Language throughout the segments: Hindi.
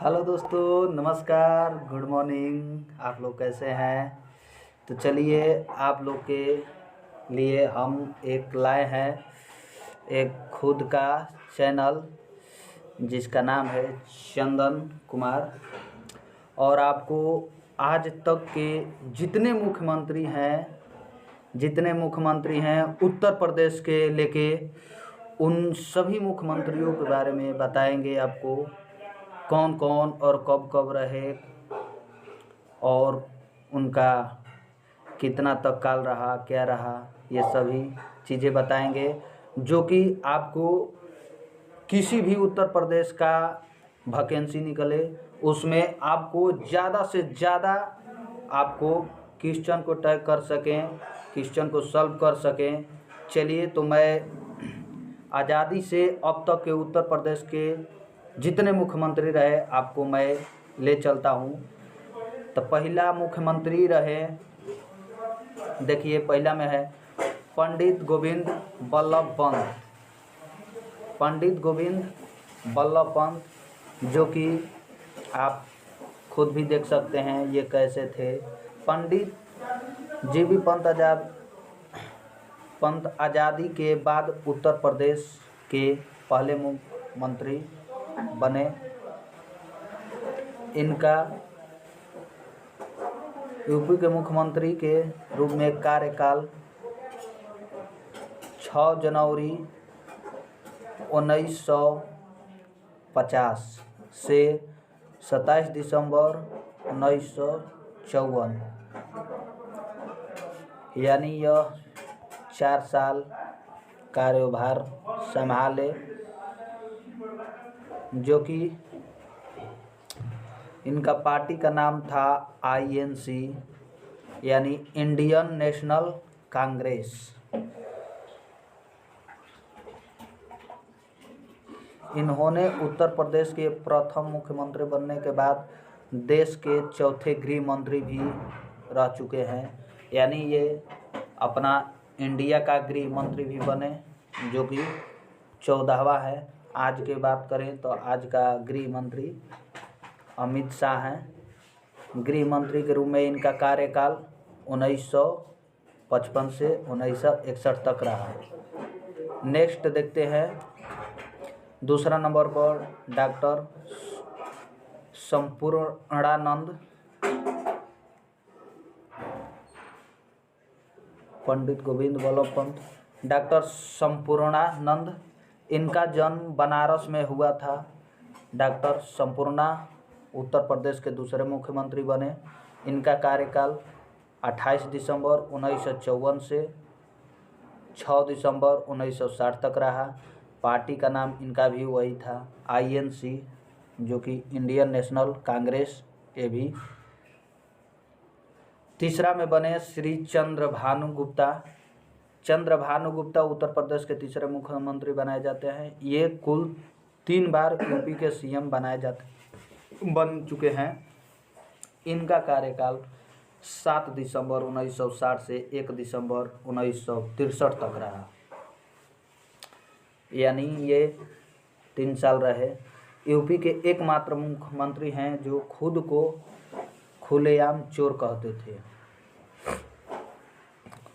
हेलो दोस्तों, नमस्कार, गुड मॉर्निंग। आप लोग कैसे हैं? तो चलिए, आप लोग के लिए हम एक लाए हैं एक खुद का चैनल जिसका नाम है चंदन कुमार। और आपको आज तक के जितने मुख्यमंत्री हैं उत्तर प्रदेश के लेके उन सभी मुख्यमंत्रियों के बारे में बताएंगे आपको, कौन कौन और कब कब रहे और उनका कितना तक काल रहा, क्या रहा, ये सभी चीज़ें बताएंगे। जो कि आपको किसी भी उत्तर प्रदेश का वैकेंसी निकले उसमें आपको ज़्यादा से ज़्यादा आपको क्वेश्चन को टैग कर सकें, क्वेश्चन को सॉल्व कर सकें। चलिए, तो मैं आज़ादी से अब तक के उत्तर प्रदेश के जितने मुख्यमंत्री रहे आपको मैं ले चलता हूँ। तो पहला मुख्यमंत्री रहे, देखिए पहला में है पंडित गोविंद बल्लभ पंत। पंडित गोविंद बल्लभ पंत, जो कि आप खुद भी देख सकते हैं ये कैसे थे। पंडित जी बी पंत आज़ादी के बाद उत्तर प्रदेश के पहले मुख्यमंत्री बने। इनका यूपी के मुख्यमंत्री के रूप में कार्यकाल 6 जनवरी 1950 से 27 दिसंबर 1954, यानी यह 4 साल कार्यभार संभाले। जो कि इनका पार्टी का नाम था INC, यानी इंडियन नेशनल कांग्रेस। इन्होंने उत्तर प्रदेश के प्रथम मुख्यमंत्री बनने के बाद देश के चौथे गृह मंत्री भी रह चुके हैं, यानी ये अपना इंडिया का गृह मंत्री भी बने, जो कि 14वां है। आज की बात करें तो आज का गृह मंत्री अमित शाह हैं। गृह मंत्री के रूप में इनका कार्यकाल 1955 से 1961 तक रहा। नेक्स्ट देखते हैं, दूसरा नंबर पर डॉक्टर संपूर्णानंद। पंडित गोविंद बल्लभ पंत, डॉक्टर संपूर्णानंद, इनका जन्म बनारस में हुआ था। डॉक्टर संपूर्णा उत्तर प्रदेश के दूसरे मुख्यमंत्री बने। इनका कार्यकाल 28 दिसंबर 1954 से 6 दिसंबर 1960 तक रहा। पार्टी का नाम इनका भी वही था, INC, जो कि इंडियन नेशनल कांग्रेस। ये भी तीसरा में बने श्री चंद्रभानु गुप्ता। चंद्रभानु गुप्ता उत्तर प्रदेश के तीसरे मुख्यमंत्री बनाए जाते हैं। ये कुल 3 बार यूपी के CM बन चुके हैं। इनका कार्यकाल 7 दिसंबर 1960 से 1 दिसंबर 1963 तक रहा, यानी ये 3 साल रहे। यूपी के एकमात्र मुख्यमंत्री हैं जो खुद को खुलेआम चोर कहते थे।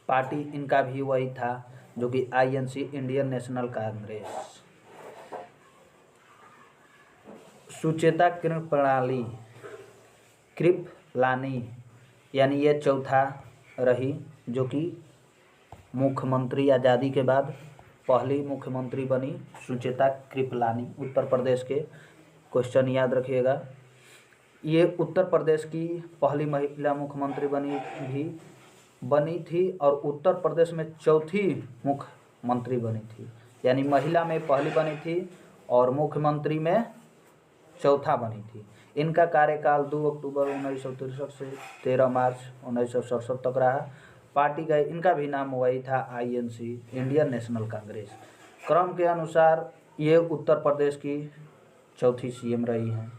पार्टी इनका भी वही था, जो कि INC Indian national Congress. Sucheta Kripalani, यानी ये चौथा रही, जो कि मुख्यमंत्री आज़ादी के बाद पहली मुख्यमंत्री बनी, सुचेता कृपलानी, उत्तर प्रदेश के। क्वेश्चन याद रखिएगा, ये उत्तर प्रदेश की पहली महिला मुख्यमंत्री बनी थी और उत्तर प्रदेश में चौथी मुख्यमंत्री बनी थी, यानी महिला में पहली बनी थी और मुख्यमंत्री में चौथा बनी थी। इनका कार्यकाल 2 अक्टूबर 1963 से 13 मार्च 1967 तक रहा। पार्टी का इनका भी नाम वही था, INC इंडियन नेशनल कांग्रेस। क्रम के अनुसार ये उत्तर प्रदेश की चौथी CM रही हैं।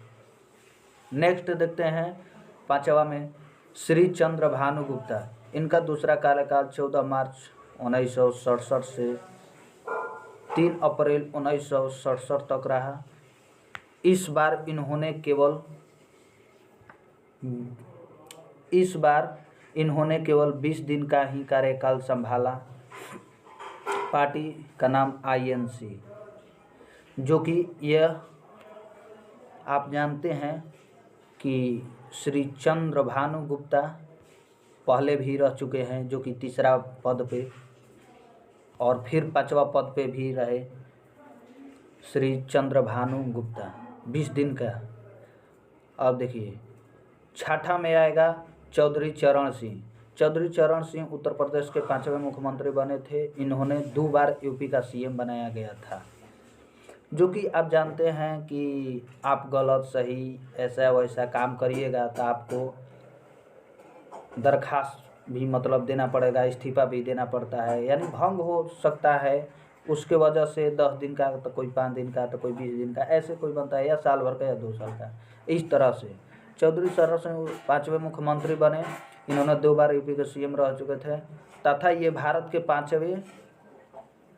नेक्स्ट देखते हैं, 5वां में श्री चंद्रभानु गुप्ता। इनका दूसरा कार्यकाल 14 मार्च 1967 से 3 अप्रैल 1967 तक रहा। इस बार इन्होंने केवल 20 दिन का ही कार्यकाल संभाला। पार्टी का नाम INC, जो कि यह आप जानते हैं कि श्री चंद्रभानु गुप्ता पहले भी रह चुके हैं, जो कि तीसरा पद पे, और फिर 5वां पद पे भी रहे श्री चंद्रभानु गुप्ता 20 दिन का। अब देखिए छठा में आएगा चौधरी चरण सिंह। चौधरी चरण सिंह उत्तर प्रदेश के 5वें मुख्यमंत्री बने थे। इन्होंने 2 बार यूपी का CM बनाया गया था, जो कि आप जानते हैं कि आप गलत सही ऐसा वैसा काम करिएगा तो आपको दरखास्त भी मतलब देना पड़ेगा, इस्तीफा भी देना पड़ता है, यानी भंग हो सकता है। उसके वजह से 10 दिन का तो कोई 5 दिन का तो कोई 20 दिन का ऐसे कोई बनता है, या साल भर का या 2 साल का। इस तरह से चौधरी चरण सिंह 5वें मुख्यमंत्री बने। इन्होंने 2 बार यूपी के CM रह चुके थे, तथा ये भारत के 5वें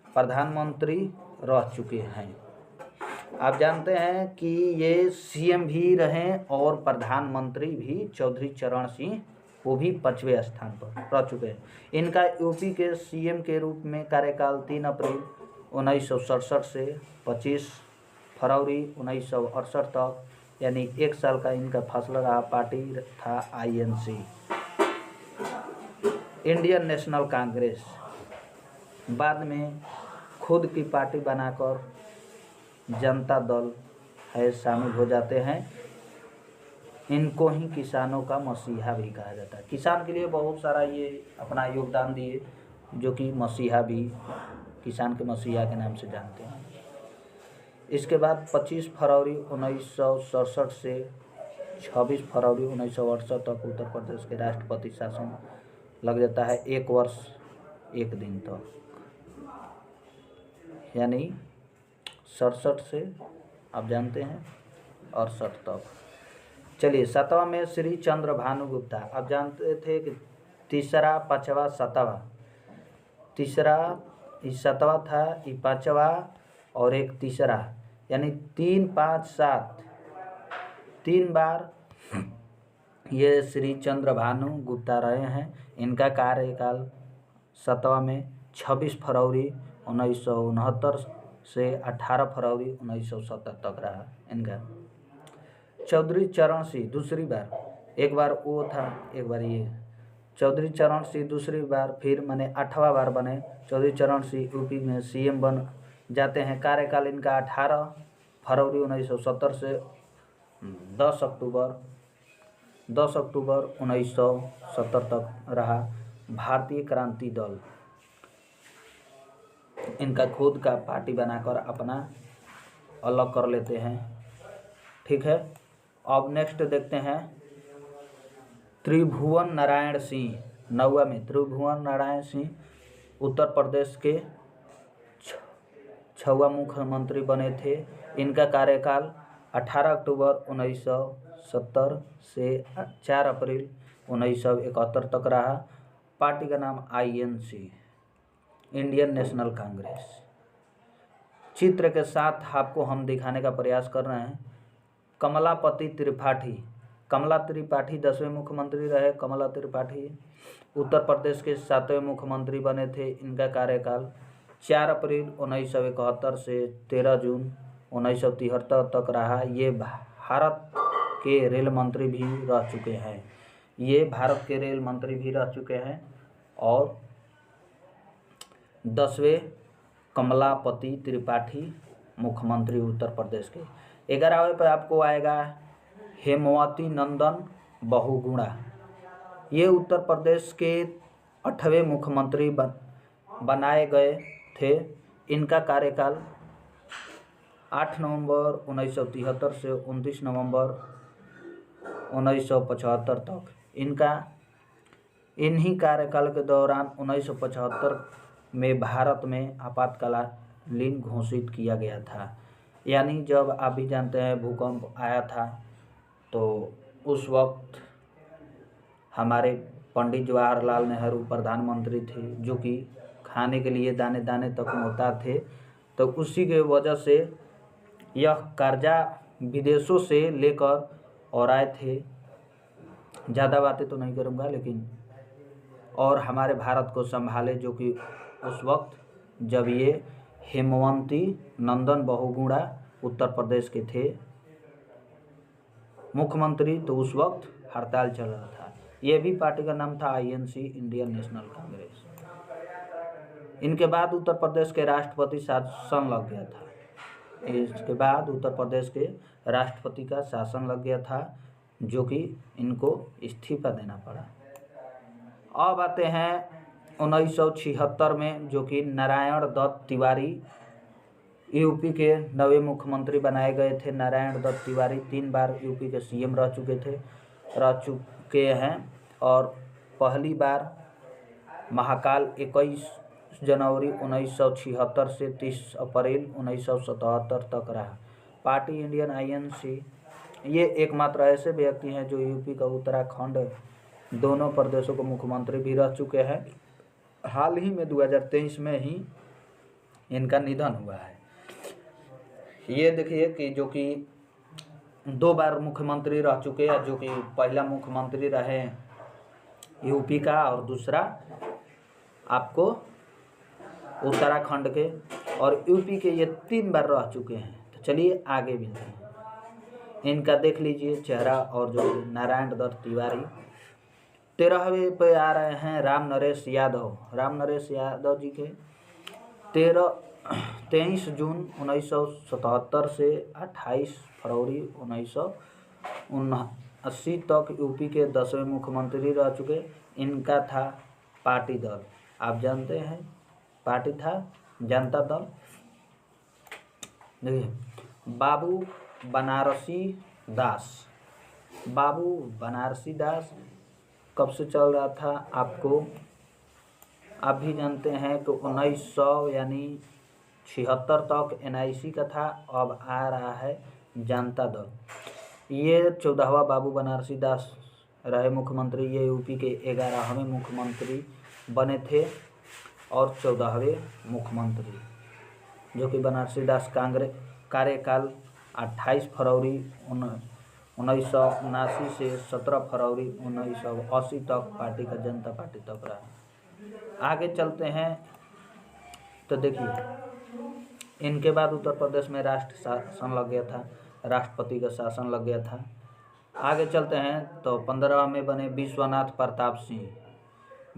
प्रधानमंत्री रह चुके हैं। आप जानते हैं कि ये CM भी रहे और प्रधानमंत्री भी। चौधरी चरण सिंह वो भी 5वें स्थान पर रह चुके हैं। इनका यूपी के CM के रूप में कार्यकाल 3 अप्रैल 1967 से 25 फरवरी 1968 तक, यानी 1 साल का इनका फासला रहा। पार्टी था INC, इंडियन नेशनल कांग्रेस। बाद में खुद की पार्टी बनाकर जनता दल है शामिल हो जाते हैं। इनको ही किसानों का मसीहा भी कहा जाता है। किसान के लिए बहुत सारा ये अपना योगदान दिए, जो कि मसीहा भी, किसान के मसीहा के नाम से जानते हैं। इसके बाद 25 फरवरी 1967 से 26 फरवरी 1968 तक उत्तर प्रदेश के राष्ट्रपति शासन लग जाता है, 1 वर्ष 1 दिन तक, यानी 67 से आप जानते हैं 68 तक। चलिए 7वां में श्री चंद्रभानु गुप्ता। आप जानते थे कि तीसरा, 5वां, 7वां, तीसरा 7वां था, 5वां और एक तीसरा, यानी 3, 5, 7 3 बार ये श्री चंद्रभानु गुप्ता रहे हैं। इनका कार्यकाल 7वां में 26 फरवरी 1969 से 18 फरवरी 1970 तक रहा इनका। चौधरी चरण सिंह दूसरी बार, एक बार वो था, एक बार ये। चौधरी चरण सिंह दूसरी बार फिर माने 8वां बार बने। चौधरी चरण सिंह यूपी में CM बन जाते हैं। कार्यकाल इनका 18 फरवरी 1970 से 10 अक्टूबर 1970 तक रहा। भारतीय क्रांति दल, इनका खुद का पार्टी बनाकर अपना अलग कर लेते हैं। ठीक है, अब नेक्स्ट देखते हैं त्रिभुवन नारायण सिंह। 9वां में त्रिभुवन नारायण सिंह उत्तर प्रदेश के 6वां मुख्यमंत्री बने थे। इनका कार्यकाल 18 अक्टूबर 1970 से 4 अप्रैल 1971 तक रहा। पार्टी का नाम INC, इंडियन नेशनल कांग्रेस। चित्र के साथ आपको हम दिखाने का प्रयास कर रहे हैं। कमलापति त्रिपाठी। कमला त्रिपाठी 10वें मुख्यमंत्री रहे। कमला त्रिपाठी उत्तर प्रदेश के 7वें मुख्यमंत्री बने थे। इनका कार्यकाल 4 अप्रैल 1971 से 13 जून 1973 तक रहा। ये भारत के रेल मंत्री भी रह चुके हैं। ये भारत के रेल मंत्री भी रह चुके हैं। और 10वें कमलापति त्रिपाठी मुख्यमंत्री उत्तर प्रदेश के। 11वें पर आपको आएगा हेमवती नंदन बहुगुणा। ये उत्तर प्रदेश के 8वें मुख्यमंत्री बनाए गए थे। इनका कार्यकाल 8 नवंबर 1973 से 29 नवंबर 1975 तक। इन्हीं कार्यकाल के दौरान 1975 में भारत में आपातकालीन घोषित किया गया था। यानी जब आप भी जानते हैं भूकंप आया था, तो उस वक्त हमारे पंडित जवाहरलाल नेहरू प्रधानमंत्री थे, जो कि खाने के लिए दाने दाने तक मोहताज थे। तो उसी के वजह से यह कर्जा विदेशों से लेकर और आए थे। ज़्यादा बातें तो नहीं करूँगा, लेकिन और हमारे भारत को संभाले, जो कि उस वक्त जब ये हेमवंती नंदन बहुगुणा उत्तर प्रदेश के थे मुख्यमंत्री, तो उस वक्त हड़ताल चल रहा था। ये भी पार्टी का नाम था आईएनसी, इंडियन नेशनल कांग्रेस। इनके बाद उत्तर प्रदेश के राष्ट्रपति शासन लग गया था। इसके बाद उत्तर प्रदेश के राष्ट्रपति का शासन लग गया था, जो कि इनको इस्तीफा देना पड़ा। अब आते हैं 1976 में, जो कि नारायण दत्त तिवारी यूपी के नवे मुख्यमंत्री बनाए गए थे। नारायण दत्त तिवारी 3 बार यूपी के सीएम रह चुके हैं और पहली बार महाकाल 21 जनवरी 1976 से 30 अप्रैल 1977 तक रहा। पार्टी इंडियन आईएनसी ये एकमात्र ऐसे व्यक्ति हैं जो यूपी का उत्तराखंड दोनों प्रदेशों को मुख्यमंत्री भी रह चुके हैं। हाल ही में 2023 में ही इनका निधन हुआ है। ये देखिए कि जो कि 2 बार मुख्यमंत्री रह चुके हैं, जो कि पहला मुख्यमंत्री रहे यूपी का और दूसरा आपको उत्तराखंड के, और यूपी के ये 3 बार रह चुके हैं। तो चलिए आगे मिलते हैं। इनका देख लीजिए चेहरा। और जो नारायण दत्त तिवारी 13वें पे आ रहे हैं राम नरेश यादव। राम नरेश यादव जी के 23 जून 1977 से 28 फरवरी 1979 तक यूपी के 10वें मुख्यमंत्री रह चुके। इनका था पार्टी दल, आप जानते हैं पार्टी था जनता दल। देखिए बाबू बनारसी दास कब से चल रहा था आपको आप भी जानते हैं कि 1900 यानी 76 तक एनआईसी का था। अब आ रहा है जनता दल। ये 14वां बाबू बनारसी दास रहे मुख्यमंत्री। ये यूपी के 11वें मुख्यमंत्री बने थे और 14वें मुख्यमंत्री, जो कि बनारसी दास कार्यकाल 28 फरवरी 1979 से 17 फरवरी 1980 तक पार्टी का जनता पार्टी तक रहा। आगे चलते हैं तो देखिए इनके बाद उत्तर प्रदेश में राष्ट्र शासन लग गया था, राष्ट्रपति का शासन लग गया था। आगे चलते हैं तो 15 में बने विश्वनाथ प्रताप सिंह,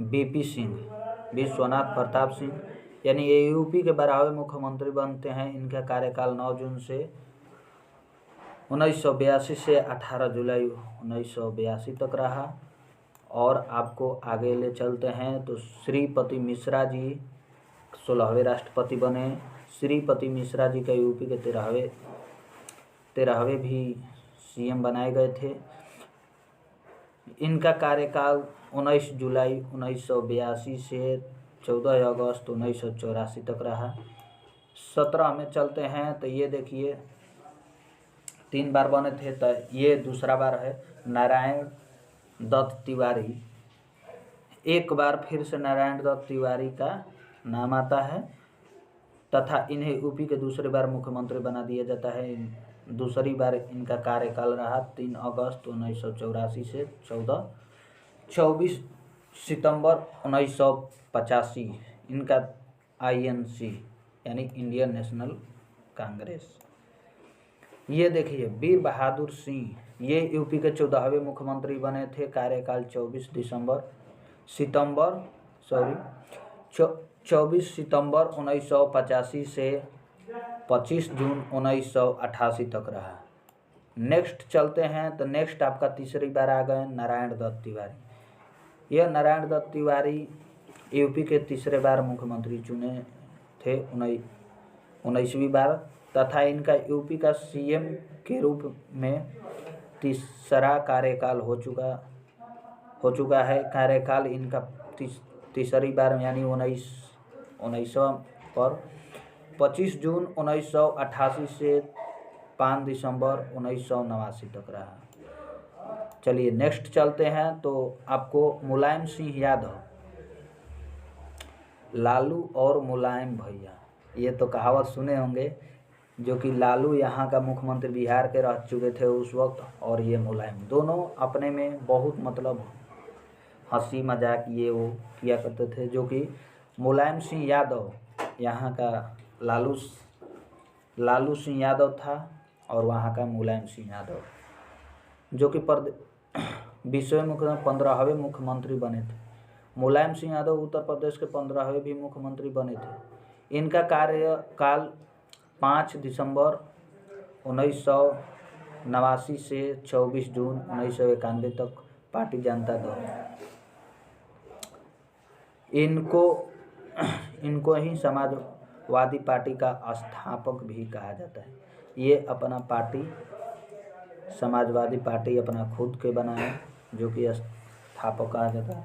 बीपी सिंह, विश्वनाथ प्रताप सिंह, यानी ये यूपी के 12वें मुख्यमंत्री बनते हैं। इनका कार्यकाल 9 जून से 1982 से 18 जुलाई 1982 तक रहा। और आपको आगे ले चलते हैं तो श्रीपति मिश्रा जी 16वें राष्ट्रपति बने। श्रीपति मिश्रा जी का यूपी के 13वें भी सीएम बनाए गए थे। इनका कार्यकाल 19 जुलाई 1982 से 14 अगस्त 1984 तक रहा। 17 में चलते हैं तो ये देखिए 3 बार बने थे, तो ये दूसरा बार है नारायण दत्त तिवारी। एक बार फिर से नारायण दत्त तिवारी का नाम आता है तथा इन्हें यूपी के दूसरी बार मुख्यमंत्री बना दिया जाता है। दूसरी बार इनका कार्यकाल रहा 3 अगस्त 1984 से 24 सितंबर 1985। इनका आईएनसी यानी इंडियन नेशनल कांग्रेस। ये देखिए वीर बहादुर सिंह, ये यूपी के 14वें मुख्यमंत्री बने थे। कार्यकाल 24 सितंबर 1985 से 25 जून 1988 तक रहा। नेक्स्ट चलते हैं तो नेक्स्ट आपका तीसरी बार आ गए नारायण दत्त तिवारी। यह नारायण दत्त तिवारी यूपी के तीसरे बार मुख्यमंत्री चुने थे 19वीं बार, तथा इनका यूपी का सीएम के रूप में तीसरा कार्यकाल हो चुका है। कार्यकाल इनका तीसरी बार यानी 19वां पर 25 जून 1988 से 5 दिसंबर 1989 तक रहा। चलिए नेक्स्ट चलते हैं तो आपको मुलायम सिंह यादव, लालू और मुलायम भैया, ये तो कहावत सुने होंगे जो कि लालू यहाँ का मुख्यमंत्री बिहार के रह चुके थे उस वक्त, और ये मुलायम, दोनों अपने में बहुत मतलब हंसी मजाक ये वो किया करते थे। जो कि मुलायम सिंह यादव यहाँ का लालू सिंह यादव था, और वहाँ का मुलायम सिंह यादव, जो कि 15वें मुख्यमंत्री बने थे। मुलायम सिंह यादव उत्तर प्रदेश के 15वें भी मुख्यमंत्री बने थे। इनका कार्यकाल 5 दिसंबर 1989 से 24 जून 1991 तक पार्टी जनता दल। इनको ही समाजवादी पार्टी का संस्थापक भी कहा जाता है। ये अपना पार्टी समाजवादी पार्टी अपना खुद के बनाए, जो कि संस्थापक कहा जाता है।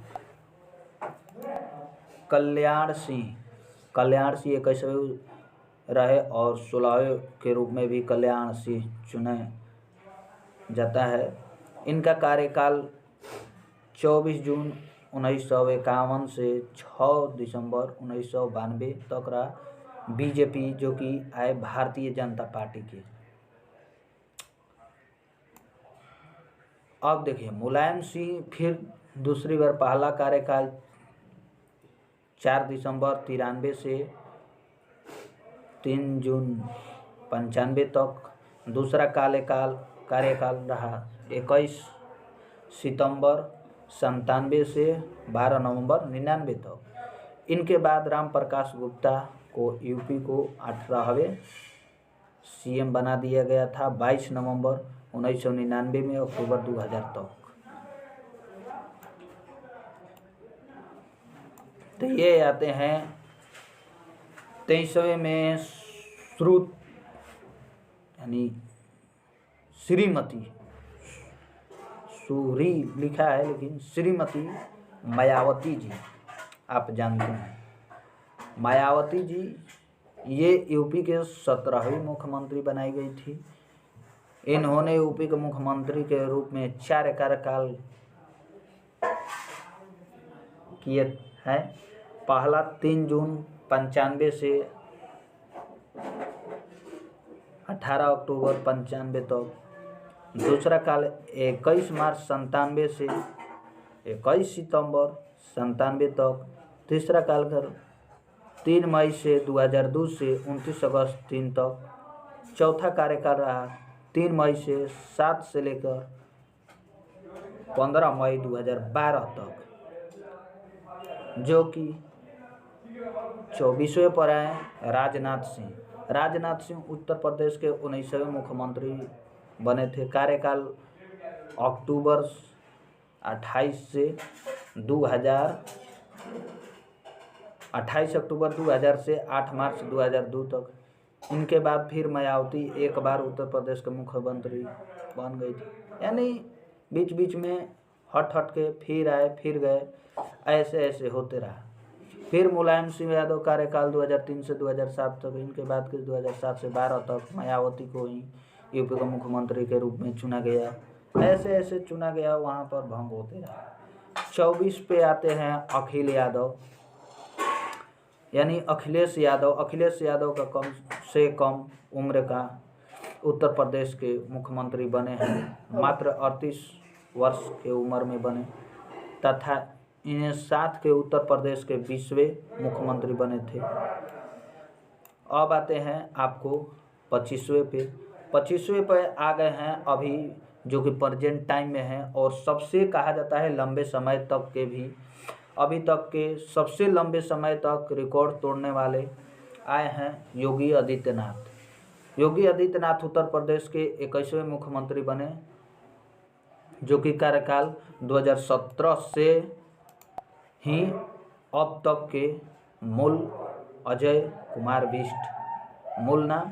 कल्याण सिंह 21वें रहे और 16वें के रूप में भी कल्याण सिंह चुने जाता है। इनका कार्यकाल 24 जून 1951 से 6 दिसंबर 1992 तक रहा। बीजेपी जो कि है भारतीय जनता पार्टी की। अब देखिए मुलायम सिंह फिर दूसरी बार पहला कार्यकाल 4 दिसंबर 93 से 3 जून 95 तक। दूसरा कार्यकाल रहा 21 सितंबर 97 से 12 नवंबर 99 तक। इनके बाद राम प्रकाश गुप्ता को यूपी को 18वें सीएम बना दिया गया था 22 नवंबर 1999 में अक्टूबर 2000 तक। तो ये आते हैं 23वें में यानी श्रीमती, सूरी लिखा है लेकिन श्रीमती मायावती जी, आप जानते हैं मायावती जी, ये यूपी के 17वीं मुख्यमंत्री बनाई गई थी। इन्होंने यूपी के मुख्यमंत्री के रूप में 4 कार्यकाल किए हैं। पहला 3 जून 95 से 18 अक्टूबर 95 तक। दूसरा काल 21 मार्च 97 से 21 सितंबर 97 तक। तीसरा काल 3 मई से 2002 से 29 अगस्त 3 तक। चौथा कार्यकाल रहा 3 मई से 7 से लेकर 15 मई 2012 तक, जो कि 24वें पर आए राजनाथ सिंह उत्तर प्रदेश के 19वें मुख्यमंत्री बने थे। कार्यकाल अक्टूबर 28 अक्टूबर 2000 से 8 मार्च 2002 तक। इनके बाद फिर मायावती एक बार उत्तर प्रदेश के मुख्यमंत्री बन गई थी, यानी बीच बीच में हट के फिर आए फिर गए, ऐसे होते रहा। फिर मुलायम सिंह यादव कार्यकाल 2003 से 2007 तक। इनके बाद के 2007 से 12 तक मायावती को ही यूपी का मुख्यमंत्री के रूप में चुना गया। ऐसे चुना गया, वहाँ पर भंग होते रहा। 24 पे आते हैं अखिल यादव, यानी अखिलेश यादव का कम से कम उम्र का उत्तर प्रदेश के मुख्यमंत्री बने हैं। मात्र 38 वर्ष के उम्र में बने, तथा इन्हें 7 के उत्तर प्रदेश के 20वें मुख्यमंत्री बने थे। अब आते हैं आपको 25वें पे आ गए हैं अभी, जो कि प्रेजेंट टाइम में है, और सबसे कहा जाता है लंबे समय तक के भी, अभी तक के सबसे लंबे समय तक रिकॉर्ड तोड़ने वाले आए हैं योगी आदित्यनाथ उत्तर प्रदेश के 21वें मुख्यमंत्री बने, जो कि कार्यकाल 2017 से ही अब तक के मूल अजय कुमार बिष्ट, मूल नाम